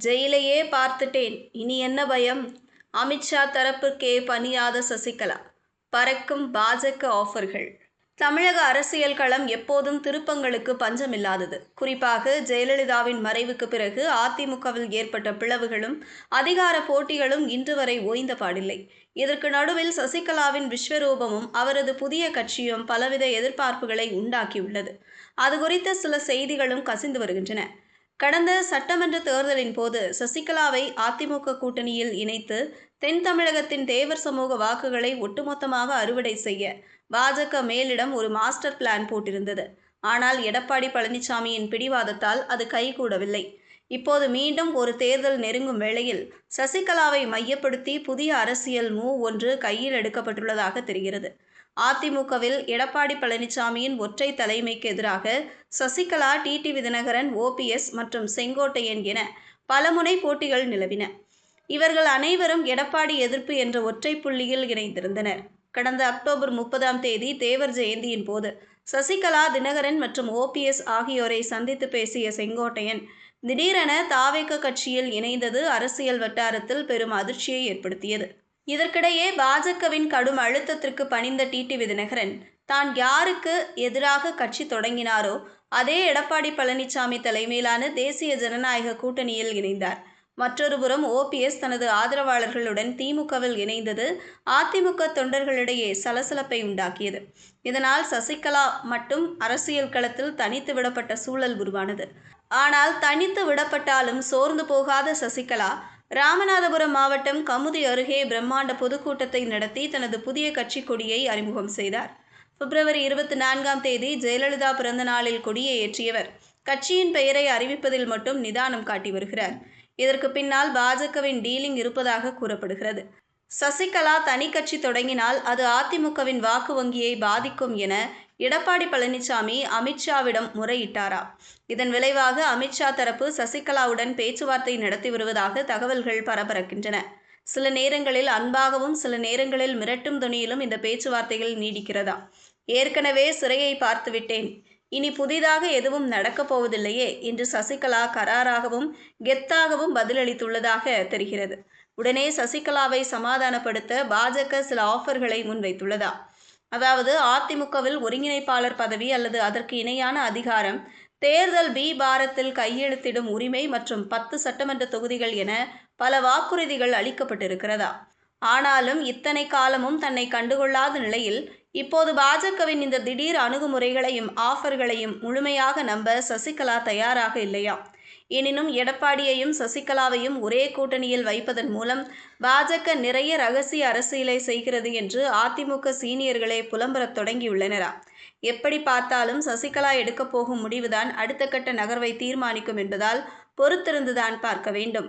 ஜெயிலையே பார்த்துட்டேன், இனி என்ன பயம்? அமித்ஷா தரப்புக்கே பணியாத சசிகலா. பறக்கும் பாஜக ஆஃபர்கள். தமிழக அரசியல் களம் எப்போதும் திருப்பங்களுக்கு பஞ்சமில்லாதது. குறிப்பாக ஜெயலலிதாவின் மறைவுக்கு பிறகு அதிமுகவில் ஏற்பட்ட பிளவுகளும் அதிகார போட்டிகளும் இன்று வரை ஓய்ந்த பாடில்லை. இதற்கு நடுவில் சசிகலாவின் விஸ்வரூபமும் அவரது புதிய கட்சியும் பலவித எதிர்பார்ப்புகளை உண்டாக்கியுள்ளது. அது குறித்த சில செய்திகளும் கசிந்து வருகின்றன. கடந்த சட்டமன்ற தேர்தலின் போது சசிகலாவை அதிமுக கூட்டணியில் இணைத்து தென் தமிழகத்தின் தேவர் சமூக வாக்குகளை ஒட்டுமொத்தமாக அறுவடை செய்ய பாஜக மேலிடம் ஒரு மாஸ்டர் பிளான் போட்டிருந்தது. ஆனால் எடப்பாடி பழனிசாமியின் பிடிவாதத்தால் அது கைகூடவில்லை. இப்போது மீண்டும் ஒரு தேர்தல் நெருங்கும் வேளையில் சசிகலாவை மையப்படுத்தி புதிய அரசியல் மூவ் ஒன்று கையில் எடுக்கப்பட்டுள்ளதாக தெரிகிறது. அதிமுகவில் எடப்பாடி பழனிசாமியின் ஒற்றை தலைமைக்கு எதிராக சசிகலா, டிடிவி தினகரன், ஓபிஎஸ் மற்றும் செங்கோட்டையன் என பலமுனை போட்டிகள் நிலவின. இவர்கள் அனைவரும் எடப்பாடி எதிர்ப்பு என்ற ஒற்றை புள்ளியில் இணைந்திருந்தனர். கடந்த அக்டோபர் 30ஆம் தேதி தேவர் ஜெயந்தியின் போது சசிகலா, தினகரன் மற்றும் ஓபிஎஸ் ஆகியோரை சந்தித்து பேசிய செங்கோட்டையன் திடீரென தாவேக கட்சியில் இணைந்தது அரசியல் வட்டாரத்தில் பெரும் அதிர்ச்சியை ஏற்படுத்தியது. இதற்கிடையே பாஜகவின் கடும் அழுத்தத்திற்கு பணிந்த டிடிவி தினகரன் தான் யாருக்கு எதிராக கட்சி தொடங்கினாரோ அதே எடப்பாடி பழனிசாமி தலைமையிலான தேசிய ஜனநாயக கூட்டணியில் இணைந்தார். மற்றொருபுறம் ஓபிஎஸ் தனது ஆதரவாளர்களுடன் திமுகவில் இணைந்தது அதிமுக தொண்டர்களிடையே சலசலப்பை உண்டாக்கியது. இதனால் சசிகலா மட்டும் அரசியல் களத்தில் தனித்து விடப்பட்ட சூழல் உருவானது. ஆனால் தனித்து விடப்பட்டாலும் சோர்ந்து போகாத சசிகலா ராமநாதபுரம் மாவட்டம் கமுதி அருகே பிரம்மாண்ட பொதுக்கூட்டத்தை நடத்தி தனது புதிய கட்சி கொடியை அறிமுகம் செய்தார். பிப்ரவரி 24ஆம் தேதி ஜெயலலிதா பிறந்த நாளில் கொடியை ஏற்றியவர் கட்சியின் பெயரை அறிவிப்பதில் மட்டும் நிதானம் காட்டி வருகிறார். இதற்கு பின்னால் பாஜகவின் டீலிங் இருப்பதாக கூறப்படுகிறது. சசிகலா தனி கட்சி தொடங்கினால் அது அதிமுகவின் வாக்கு வங்கியை பாதிக்கும் என எடப்பாடி பழனிசாமி அமித்ஷாவிடம் முறையிட்டாராம். இதன் விளைவாக அமித்ஷா தரப்பு சசிகலாவுடன் பேச்சுவார்த்தை நடத்தி வருவதாக தகவல்கள் பரபரக்கின்றன. சில நேரங்களில் அன்பாகவும் சில நேரங்களில் மிரட்டும் துணியிலும் இந்த பேச்சுவார்த்தைகள் நீடிக்கிறதா. ஏற்கனவே சிறையை பார்த்துவிட்டேன், இனி புதிதாக எதுவும் நடக்கப் போவதில்லையே என்று சசிகலா கராராகவும் கெத்தாகவும் பதிலளித்துள்ளதாக தெரிகிறது. உடனே சசிகலாவை சமாதானப்படுத்த பாஜக சில ஆஃபர்களை முன்வைத்துள்ளதா. அதாவது அதிமுகவில் ஒருங்கிணைப்பாளர் பதவி அல்லது அதற்கு இணையான அதிகாரம், தேர்தல் பி பாரத்தில் கையெழுத்திடும் உரிமை மற்றும் 10 சட்டமன்ற தொகுதிகள் என பல வாக்குறுதிகள் அளிக்கப்பட்டிருக்கிறதா. ஆனாலும் இத்தனை காலமும் தன்னை கண்டுகொள்ளாத நிலையில் இப்போது பாஜகவின் இந்த திடீர் அணுகுமுறைகளையும் ஆஃபர்களையும் முழுமையாக நம்ப சசிகலா தயாராக இல்லையாம். எனினும் எடப்பாடியையும் சசிகலாவையும் ஒரே கூட்டணியில் வைப்பதன் மூலம் பாஜக நிறைய ரகசிய அரசியலை செய்கிறது என்று அதிமுக சீனியர்களே புலம்பரத் தொடங்கியுள்ளனரா. எப்படி பார்த்தாலும் சசிகலா எடுக்கப் போகும் முடிவுதான் அடுத்த கட்ட நகர்வை தீர்மானிக்கும் என்பதால் பொறுத்திருந்துதான் பார்க்க வேண்டும்.